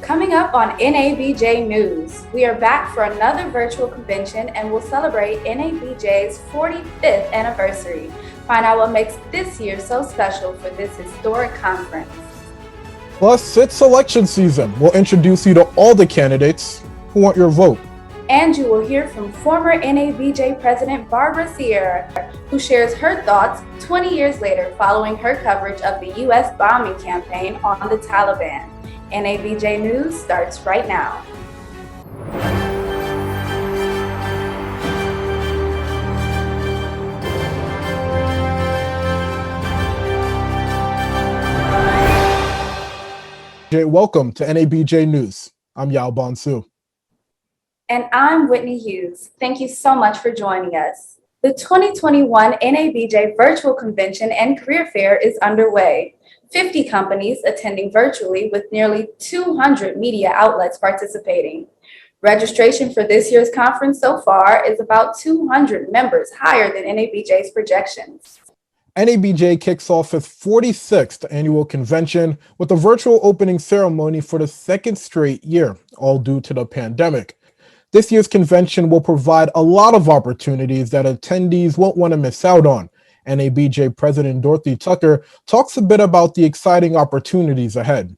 Coming up on NABJ News, we are back for another virtual convention and will celebrate NABJ's 45th anniversary. Find out what makes this year so special for this historic conference. Plus, it's election season. We'll introduce you to all the candidates who want your vote. And you will hear from former NABJ President Barbara Sierra, who shares her thoughts 20 years later following her coverage of the U.S. bombing campaign on the Taliban. NABJ News starts right now. Welcome to NABJ News. I'm Yao Bonsu. And I'm Whitney Hughes. Thank you so much for joining us. The 2021 NABJ Virtual Convention and Career Fair is underway. 50 companies attending virtually with nearly 200 media outlets participating. Registration for this year's conference so far is about 200 members, higher than NABJ's projections. NABJ kicks off its 46th annual convention with a virtual opening ceremony for the second straight year, all due to the pandemic. This year's convention will provide a lot of opportunities that attendees won't want to miss out on. NABJ President Dorothy Tucker talks a bit about the exciting opportunities ahead.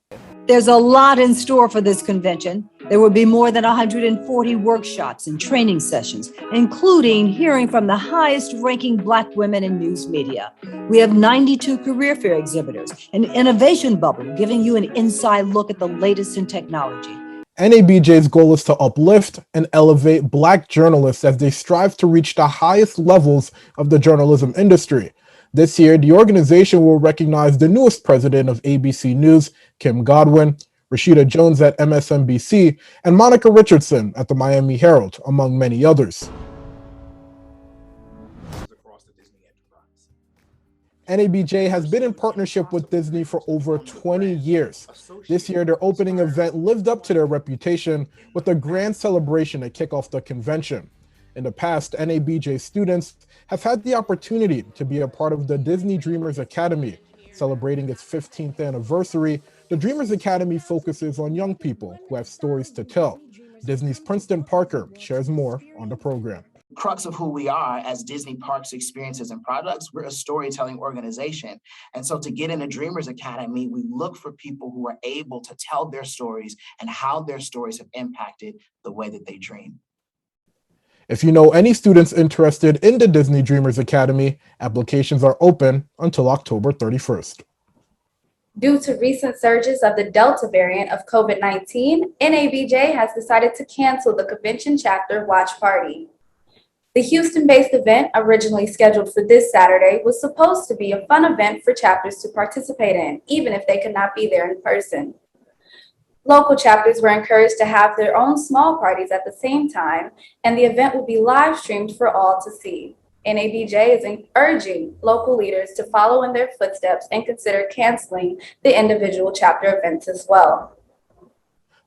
There's a lot in store for this convention. There will be more than 140 workshops and training sessions, including hearing from the highest-ranking Black women in news media. We have 92 career fair exhibitors, an innovation bubble giving you an inside look at the latest in technology. NABJ's goal is to uplift and elevate Black journalists as they strive to reach the highest levels of the journalism industry. This year, the organization will recognize the newest president of ABC News, Kim Godwin, Rashida Jones at MSNBC, and Monica Richardson at the Miami Herald, among many others. NABJ has been in partnership with Disney for over 20 years. This year, their opening event lived up to their reputation with a grand celebration to kick off the convention. In the past, NABJ students have had the opportunity to be a part of the Disney Dreamers Academy. Celebrating its 15th anniversary, the Dreamers Academy focuses on young people who have stories to tell. Disney's Princeton Parker shares more on the program. Crux of who we are as Disney Parks Experiences and Products, we're a storytelling organization. And so to get in the Dreamers Academy, we look for people who are able to tell their stories and how their stories have impacted the way that they dream. If you know any students interested in the Disney Dreamers Academy, applications are open until October 31st. Due to recent surges of the Delta variant of COVID-19, NABJ has decided to cancel the convention chapter watch party. The Houston-based event, originally scheduled for this Saturday, was supposed to be a fun event for chapters to participate in, even if they could not be there in person. Local chapters were encouraged to have their own small parties at the same time, and the event will be live streamed for all to see. NABJ is urging local leaders to follow in their footsteps and consider canceling the individual chapter events as well.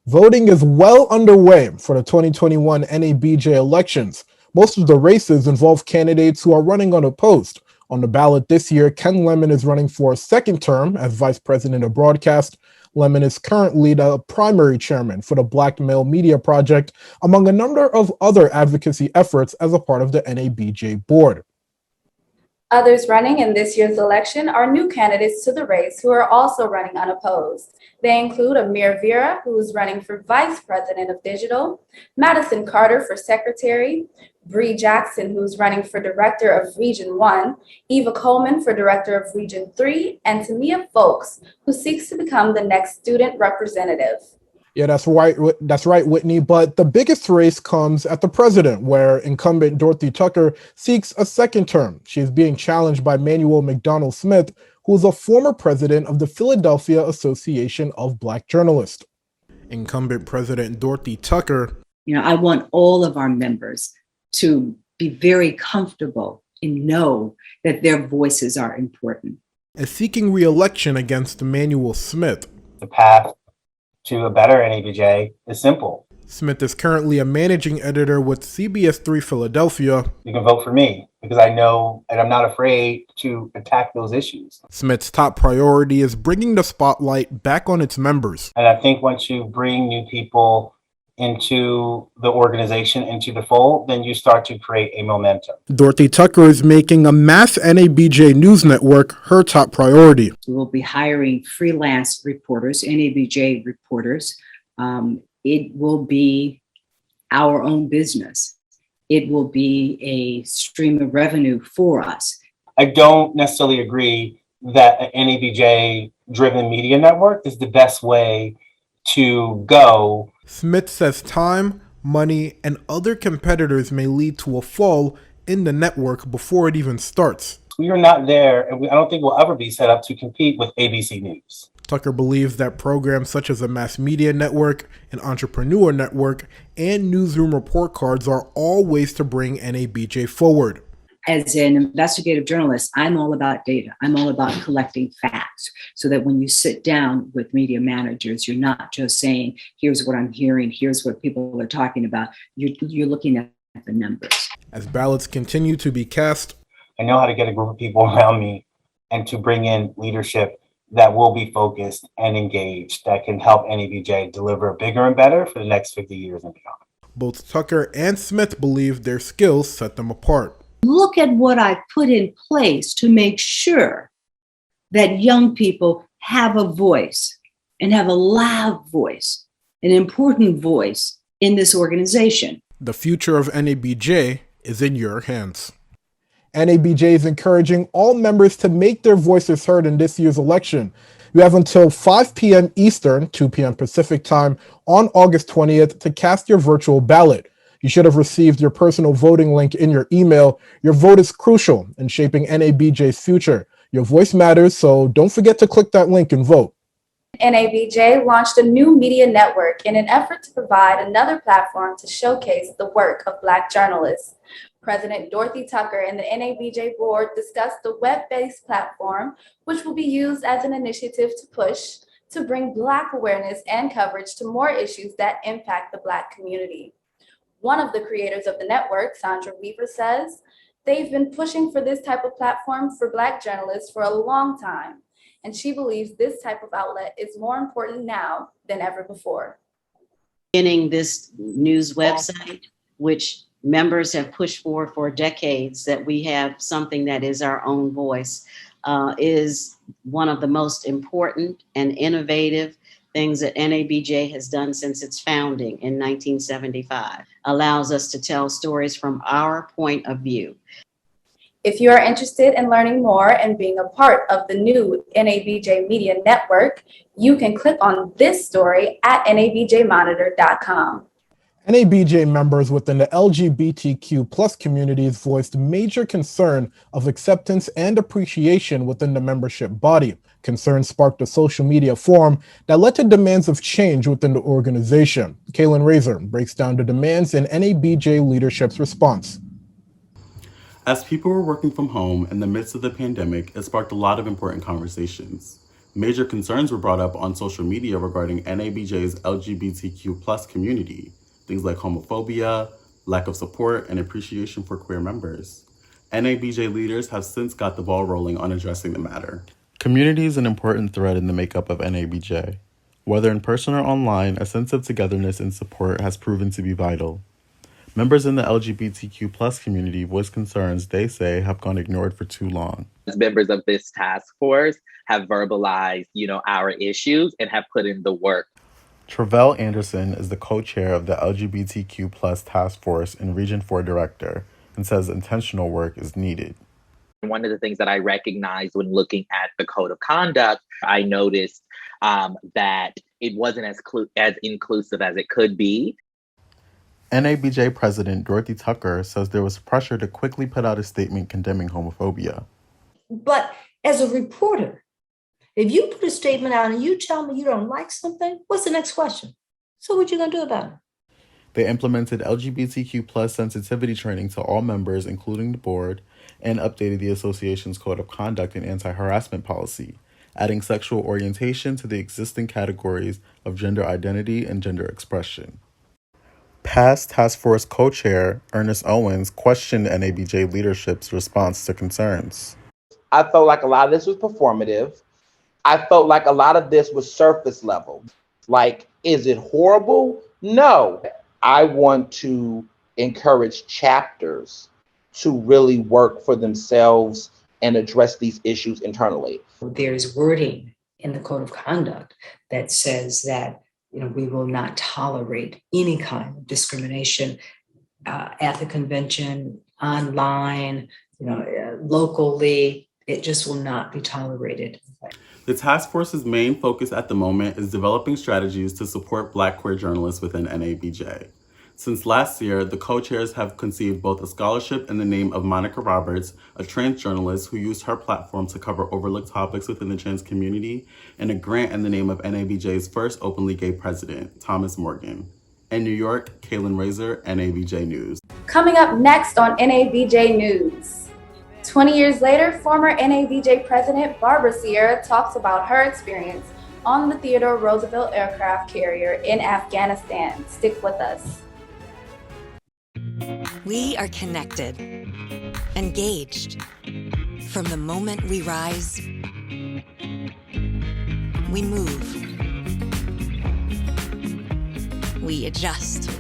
Voting is well underway for the 2021 NABJ elections. Most of the races involve candidates who are running unopposed. On the ballot this year, Ken Lemon is running for a second term as Vice President of Broadcast. Lemon is currently the primary chairman for the Black Male Media Project, among a number of other advocacy efforts as a part of the NABJ board. Others running in this year's election are new candidates to the race who are also running unopposed. They include Amir Vera, who is running for Vice President of Digital, Madison Carter for Secretary, Bree Jackson, who's running for Director of Region 1, Eva Coleman for Director of Region 3, and Tamia Folks, who seeks to become the next student representative. Yeah, that's right, Whitney. But the biggest race comes at the president, where incumbent Dorothy Tucker seeks a second term. She is being challenged by Manuel McDonald Smith, who is a former president of the Philadelphia Association of Black Journalists. Incumbent President Dorothy Tucker. I want all of our members to be very comfortable and know that their voices are important. Is seeking re-election against Manuel Smith. The path to a better NABJ is simple. Smith is currently a managing editor with CBS3 Philadelphia. You can vote for me because I know and I'm not afraid to attack those issues. Smith's top priority is bringing the spotlight back on its members. And I think once you bring new people into the organization, into the fold, then you start to create a momentum. Dorothy Tucker is making a mass NABJ news network her top priority. We will be hiring freelance reporters, NABJ reporters. It will be our own business. It will be a stream of revenue for us. I don't necessarily agree that an NABJ-driven media network is the best way to go. Smith says time, money, and other competitors may lead to a fall in the network before it even starts. We are not there, and I don't think we'll ever be set up to compete with ABC News. Tucker believes that programs such as a mass media network, an entrepreneur network, and newsroom report cards are all ways to bring NABJ forward. As an investigative journalist, I'm all about data. I'm all about collecting facts so that when you sit down with media managers, you're not just saying, here's what I'm hearing, here's what people are talking about. You're looking at the numbers. As ballots continue to be cast, I know how to get a group of people around me and to bring in leadership that will be focused and engaged, that can help NABJ deliver bigger and better for the next 50 years and beyond. Both Tucker and Smith believe their skills set them apart. Look at what I put in place to make sure that young people have a voice and have a loud voice, an important voice in this organization. The future of NABJ is in your hands. NABJ is encouraging all members to make their voices heard in this year's election. You have until 5 p.m. Eastern, 2 p.m. Pacific time on August 20th to cast your virtual ballot. You should have received your personal voting link in your email. Your vote is crucial in shaping NABJ's future. Your voice matters, so don't forget to click that link and vote. NABJ launched a new media network in an effort to provide another platform to showcase the work of Black journalists. President Dorothy Tucker and the NABJ board discussed the web-based platform, which will be used as an initiative to push to bring Black awareness and coverage to more issues that impact the Black community. One of the creators of the network, Sandra Weaver, says they've been pushing for this type of platform for Black journalists for a long time, and she believes this type of outlet is more important now than ever before. Beginning this news website, which members have pushed for decades, that we have something that is our own voice, is one of the most important and innovative things that NABJ has done since its founding in 1975. Allows us to tell stories from our point of view. If you are interested in learning more and being a part of the new NABJ Media Network, you can click on this story at nabjmonitor.com. NABJ members within the LGBTQ+ communities voiced major concern of acceptance and appreciation within the membership body. Concern sparked a social media forum that led to demands of change within the organization. Kaylin Razor breaks down the demands and NABJ leadership's response. As people were working from home in the midst of the pandemic, it sparked a lot of important conversations. Major concerns were brought up on social media regarding NABJ's LGBTQ+ community. Things like homophobia, lack of support, and appreciation for queer members. NABJ leaders have since got the ball rolling on addressing the matter. Community is an important thread in the makeup of NABJ. Whether in person or online, a sense of togetherness and support has proven to be vital. Members in the LGBTQ+ community voice concerns they say have gone ignored for too long. As members of this task force have verbalized, our issues and have put in the work. Travell Anderson is the co-chair of the LGBTQ+ task force and Region 4 director and says intentional work is needed. One of the things that I recognized when looking at the code of conduct, I noticed that it wasn't as inclusive as it could be. NABJ President Dorothy Tucker says there was pressure to quickly put out a statement condemning homophobia. But as a reporter, if you put a statement out and you tell me you don't like something, what's the next question? So what you gonna do about it? They implemented LGBTQ+ sensitivity training to all members, including the board, and updated the association's code of conduct and anti-harassment policy, adding sexual orientation to the existing categories of gender identity and gender expression. Past task force co-chair Ernest Owens questioned NABJ leadership's response to concerns. I felt like a lot of this was performative. I felt like a lot of this was surface level. Like, is it horrible? No. I want to encourage chapters to really work for themselves and address these issues internally. There's wording in the code of conduct that says that we will not tolerate any kind of discrimination at the convention, online, locally. It just will not be tolerated. The task force's main focus at the moment is developing strategies to support Black queer journalists within NABJ. Since last year, the co-chairs have conceived both a scholarship in the name of Monica Roberts, a trans journalist who used her platform to cover overlooked topics within the trans community, and a grant in the name of NABJ's first openly gay president, Thomas Morgan. In New York, Kaylin Razor, NABJ News. Coming up next on NABJ News. 20 years later, former NABJ President Barbara Sierra talks about her experience on the Theodore Roosevelt aircraft carrier in Afghanistan. Stick with us. We are connected, engaged. From the moment we rise, we move, we adjust,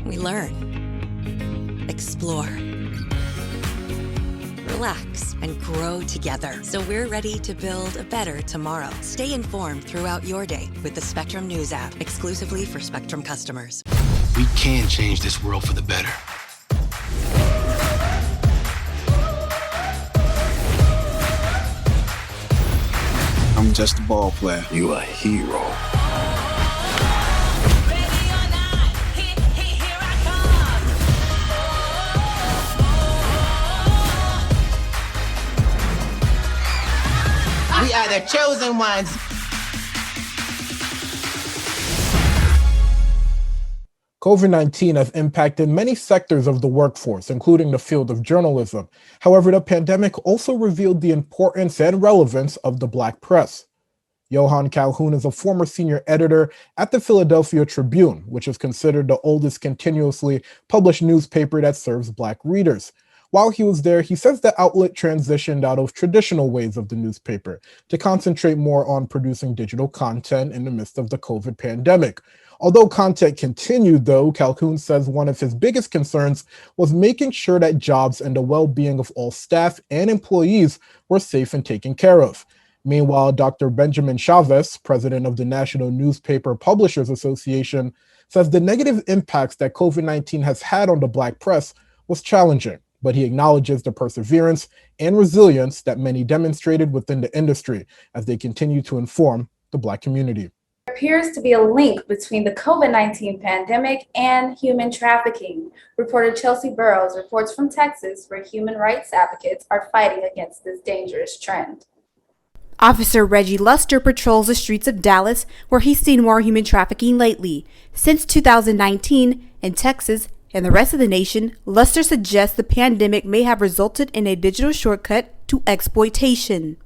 we learn, explore, relax, and grow together. So we're ready to build a better tomorrow. Stay informed throughout your day with the Spectrum News app, exclusively for Spectrum customers. We can change this world for the better. I'm just a ball player. You a hero. We are the chosen ones. COVID-19 has impacted many sectors of the workforce, including the field of journalism. However, the pandemic also revealed the importance and relevance of the Black press. Johan Calhoun is a former senior editor at the Philadelphia Tribune, which is considered the oldest continuously published newspaper that serves Black readers. While he was there, he says the outlet transitioned out of traditional ways of the newspaper to concentrate more on producing digital content in the midst of the COVID pandemic. Although content continued, though, Calhoun says one of his biggest concerns was making sure that jobs and the well-being of all staff and employees were safe and taken care of. Meanwhile, Dr. Benjamin Chavez, president of the National Newspaper Publishers Association, says the negative impacts that COVID-19 has had on the Black press was challenging, but he acknowledges the perseverance and resilience that many demonstrated within the industry as they continue to inform the Black community. There appears to be a link between the COVID-19 pandemic and human trafficking. Reporter Chelsea Burrows reports from Texas, where human rights advocates are fighting against this dangerous trend. Officer Reggie Luster patrols the streets of Dallas, where he's seen more human trafficking lately. Since 2019, in Texas and the rest of the nation, Luster suggests the pandemic may have resulted in a digital shortcut to exploitation.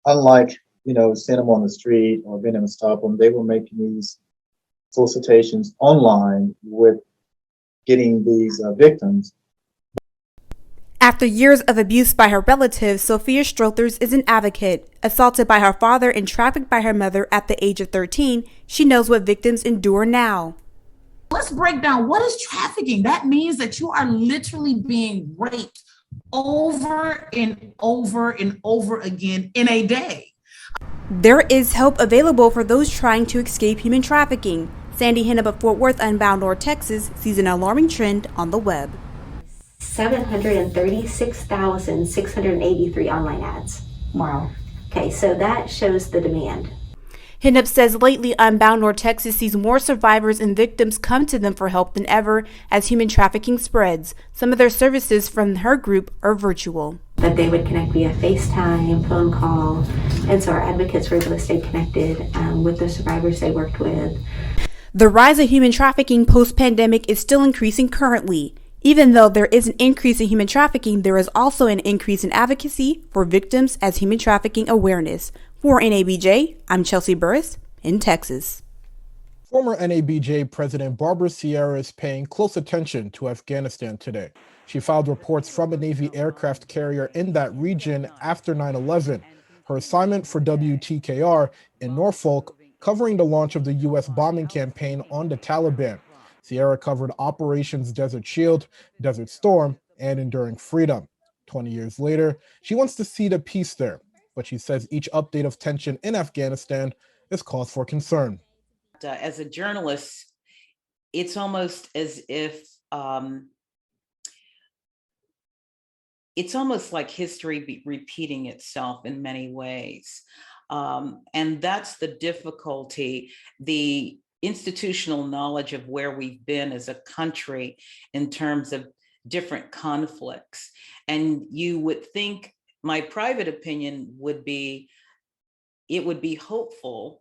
Unlike seeing them on the street or being able to stop them, they were making these solicitations online with getting these victims. After years of abuse by her relatives, Sophia Strothers is an advocate. Assaulted by her father and trafficked by her mother at the age of 13, she knows what victims endure now. Let's break down what is trafficking. That means that you are literally being raped over and over and over again in a day. There is help available for those trying to escape human trafficking. Sandy Hennep of Fort Worth, Unbound North Texas, sees an alarming trend on the web. 736,683 online ads. Wow. Okay, so that shows the demand. Hennep says lately Unbound North Texas sees more survivors and victims come to them for help than ever as human trafficking spreads. Some of their services from her group are virtual. But they would connect via FaceTime, phone call, and so our advocates were able to stay connected with the survivors they worked with. The rise of human trafficking post-pandemic is still increasing currently. Even though there is an increase in human trafficking, there is also an increase in advocacy for victims as human trafficking awareness. For NABJ, I'm Chelsea Burris in Texas. Former NABJ President Barbara Sierra is paying close attention to Afghanistan today. She filed reports from a Navy aircraft carrier in that region after 9/11. Her assignment for WTKR in Norfolk, covering the launch of the U.S. bombing campaign on the Taliban. Sierra covered Operations Desert Shield, Desert Storm, and Enduring Freedom. 20 years later, she wants to see the peace there, but she says each update of tension in Afghanistan is cause for concern. As a journalist, it's almost as if it's almost like history repeating itself in many ways. And that's the difficulty, the institutional knowledge of where we've been as a country in terms of different conflicts. And you would think, my private opinion would be, it would be hopeful,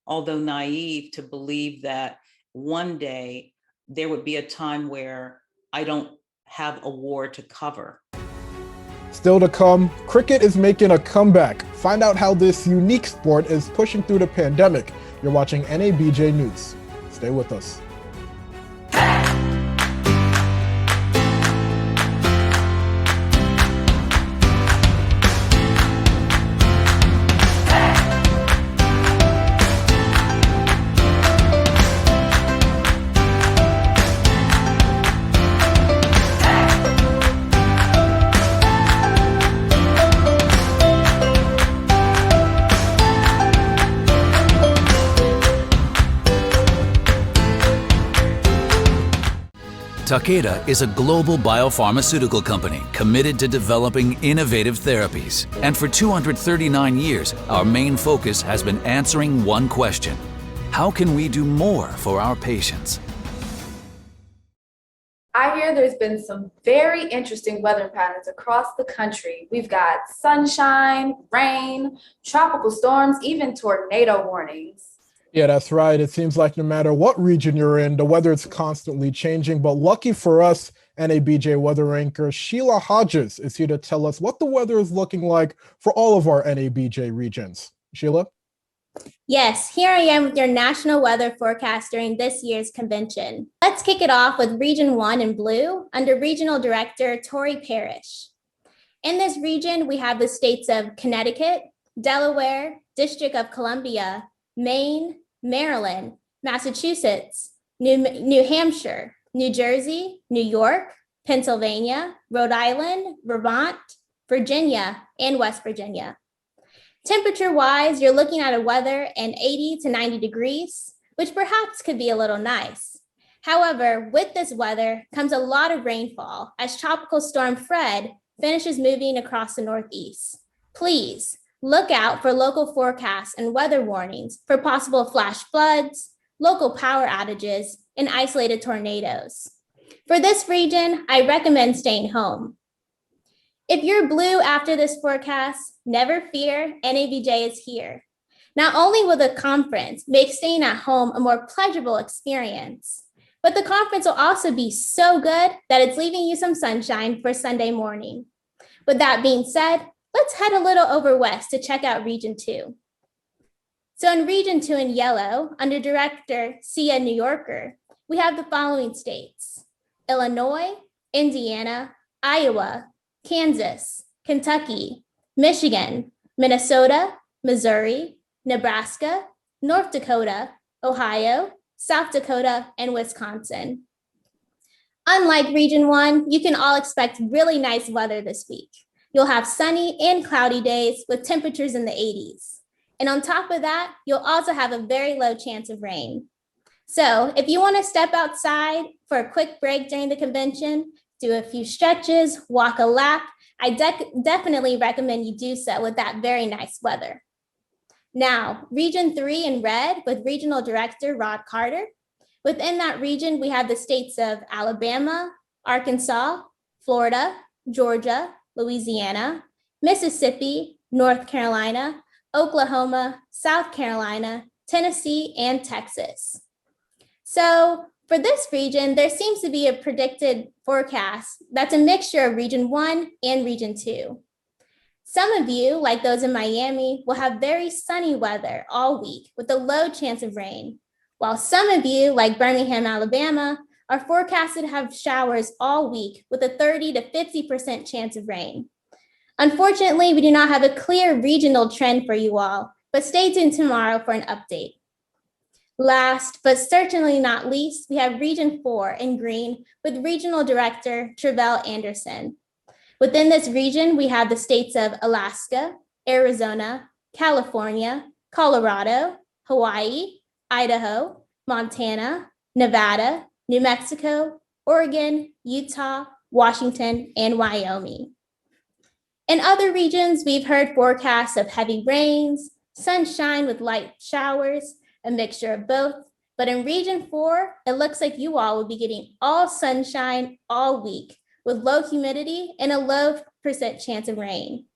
although naive, to believe that one day there would be a time where I don't have a war to cover. Still to come, cricket is making a comeback. Find out how this unique sport is pushing through the pandemic. You're watching NABJ News. Stay with us. Takeda is a global biopharmaceutical company committed to developing innovative therapies. And for 239 years, our main focus has been answering one question: how can we do more for our patients? I hear there's been some very interesting weather patterns across the country. We've got sunshine, rain, tropical storms, even tornado warnings. Yeah, that's right. It seems like no matter what region you're in, the weather is constantly changing. But lucky for us, NABJ weather anchor Sheila Hodges is here to tell us what the weather is looking like for all of our NABJ regions. Sheila? Yes, here I am with your national weather forecast during this year's convention. Let's kick it off with Region 1 in blue under Regional Director Tori Parrish. In this region, we have the states of Connecticut, Delaware, District of Columbia, Maine, Maryland, Massachusetts, New Hampshire, New Jersey, New York, Pennsylvania, Rhode Island, Vermont, Virginia, and West Virginia. Temperature-wise, you're looking at a weather in 80 to 90 degrees, which perhaps could be a little nice. However, with this weather comes a lot of rainfall as Tropical Storm Fred finishes moving across the Northeast. Please look out for local forecasts and weather warnings for possible flash floods, local power outages, and isolated tornadoes. For this region, I recommend staying home. If you're blue after this forecast, never fear, NABJ is here. Not only will the conference make staying at home a more pleasurable experience, but the conference will also be so good that it's leaving you some sunshine for Sunday morning. With that being said, let's head a little over west to check out Region 2. So in Region 2 in yellow, under Director Sia New Yorker, we have the following states: Illinois, Indiana, Iowa, Kansas, Kentucky, Michigan, Minnesota, Missouri, Nebraska, North Dakota, Ohio, South Dakota, and Wisconsin. Unlike Region 1, you can all expect really nice weather this week. You'll have sunny and cloudy days with temperatures in the 80s. And on top of that, you'll also have a very low chance of rain. So if you want to step outside for a quick break during the convention, do a few stretches, walk a lap, I definitely recommend you do so with that very nice weather. Now, Region 3 in red with Regional Director Rod Carter. Within that region, we have the states of Alabama, Arkansas, Florida, Georgia, Louisiana, Mississippi, North Carolina, Oklahoma, South Carolina, Tennessee, and Texas. So for this region, there seems to be a predicted forecast that's a mixture of Region 1 and Region 2. Some of you, like those in Miami, will have very sunny weather all week with a low chance of rain, while some of you, like Birmingham, Alabama, are forecasted to have showers all week with a 30 to 50% chance of rain. Unfortunately, we do not have a clear regional trend for you all, but stay tuned tomorrow for an update. Last, but certainly not least, we have Region 4 in green with Regional Director Travell Anderson. Within this region, we have the states of Alaska, Arizona, California, Colorado, Hawaii, Idaho, Montana, Nevada, New Mexico, Oregon, Utah, Washington, and Wyoming. In other regions, we've heard forecasts of heavy rains, sunshine with light showers, a mixture of both. But in Region 4, it looks like you all will be getting all sunshine all week with low humidity and a low % chance of rain.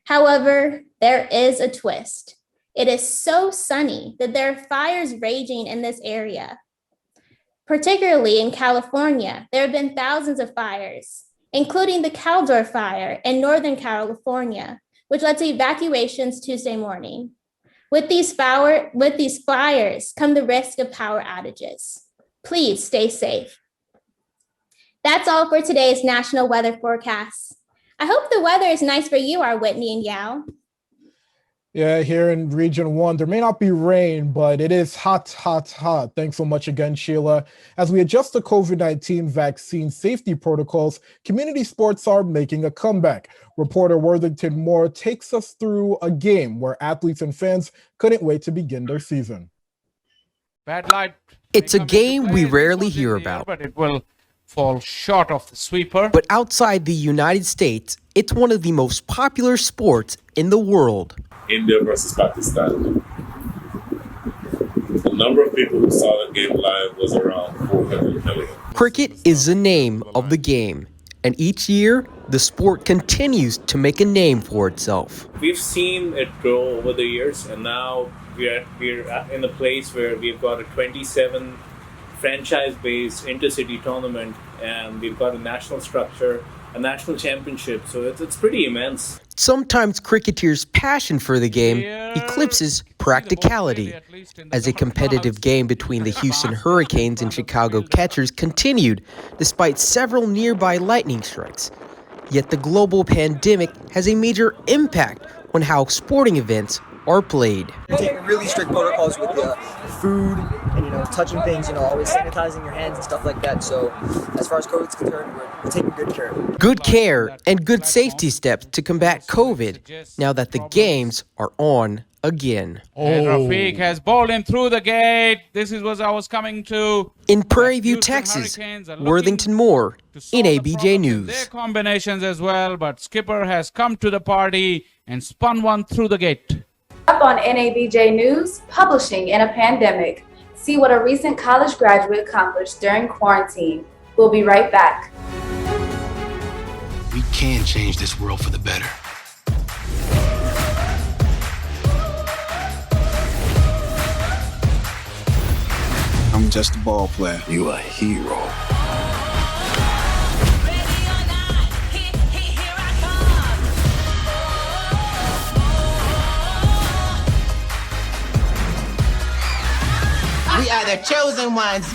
However, there is a twist. It is so sunny that there are fires raging in this area. Particularly in California, there have been thousands of fires, including the Caldor fire in Northern California, which led to evacuations Tuesday morning. With these fires come the risk of power outages. Please stay safe. That's all for today's national weather forecast. I hope the weather is nice for you, our Whitney and Yao. Yeah, here in Region 1, there may not be rain, but it is hot, hot, hot. Thanks so much again, Sheila. As we adjust to COVID-19 vaccine safety protocols, community sports are making a comeback. Reporter Worthington Moore takes us through a game where athletes and fans couldn't wait to begin their season. Bad light. It's a game we rarely hear about. But it will fall short of the sweeper. But outside the United States, it's one of the most popular sports in the world. India versus Pakistan. The number of people who saw the game live was around 400 million. Cricket is the name of the game, and each year, the sport continues to make a name for itself. We've seen it grow over the years, and now we're in a place where we've got a 27 franchise-based intercity tournament, and we've got a national structure, a national championship, so it's pretty immense. Sometimes cricketers' passion for the game eclipses practicality, as a competitive game between the Houston Hurricanes and Chicago Catchers continued despite several nearby lightning strikes. Yet the global pandemic has a major impact on how sporting events are played. We're taking really strict protocols with the food and, touching things, always sanitizing your hands and stuff like that. So as far as COVID's concerned, we're taking good care of it. Good care and good safety steps to combat COVID now that the games are on again. And Rafiq has bowled him through the gate. This is what I was coming to. In Prairie View, Texas, Worthington Moore, NABJ News. Their combinations as well, but Skipper has come to the party and spun one through the gate. Up on NABJ News, publishing in a pandemic. See what a recent college graduate accomplished during quarantine. We'll be right back. We can change this world for the better. I'm just a ball player. You a hero. We are the chosen ones.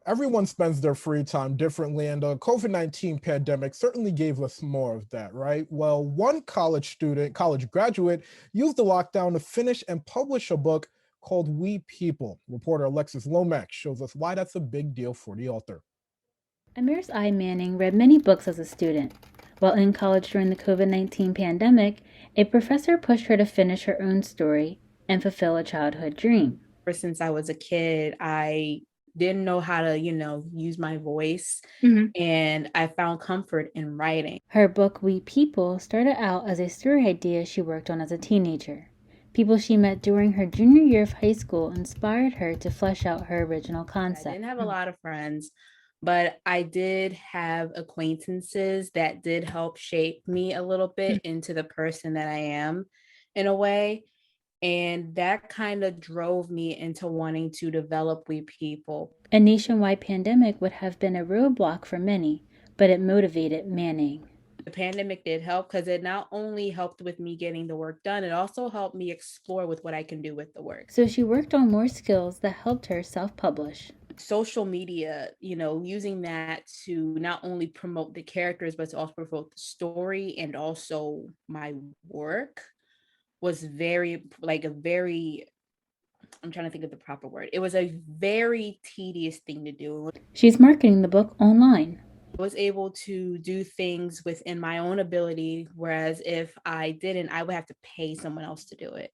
Everyone spends their free time differently, and the COVID-19 pandemic certainly gave us more of that, right? Well, one college graduate, used the lockdown to finish and publish a book called We People. Reporter Alexis Lomax shows us why that's a big deal for the author. Amirs I. Manning read many books as a student. While in college during the COVID-19 pandemic, a professor pushed her to finish her own story and fulfill a childhood dream. Ever since I was a kid, I didn't know how to, use my voice. And I found comfort in writing. Her book, We People, started out as a story idea she worked on as a teenager. People she met during her junior year of high school inspired her to flesh out her original concept. I didn't have a lot of friends, but I did have acquaintances that did help shape me a little bit into the person that I am in a way. And that kind of drove me into wanting to develop We People. A nationwide pandemic would have been a roadblock for many, but it motivated Manning. The pandemic did help because it not only helped with me getting the work done, it also helped me explore with what I can do with the work. So she worked on more skills that helped her self-publish. Social media, using that to not only promote the characters, but to also promote the story and also my work was I'm trying to think of the proper word. It was a very tedious thing to do. She's marketing the book online. I was able to do things within my own ability, whereas if I didn't, I would have to pay someone else to do it.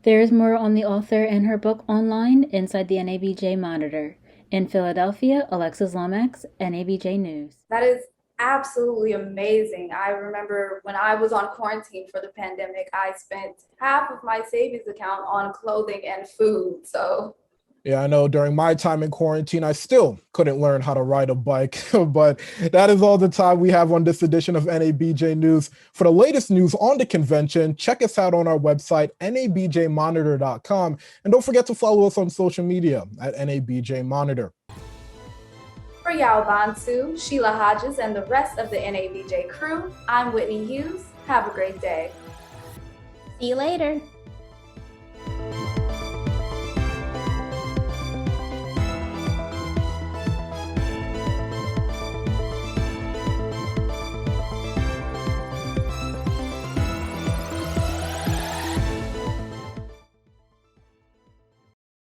There is more on the author and her book online inside the NABJ Monitor. In Philadelphia, Alexis Lomax, NABJ News. That is absolutely amazing. I remember when I was on quarantine for the pandemic, I spent half of my savings account on clothing and food. So yeah, I know during my time in quarantine, I still couldn't learn how to ride a bike, but that is all the time we have on this edition of NABJ News. For the latest news on the convention, check us out on our website, nabjmonitor.com. And don't forget to follow us on social media at NABJ Monitor. For Yao Bansu, Sheila Hodges, and the rest of the NABJ crew, I'm Whitney Hughes. Have a great day. See you later.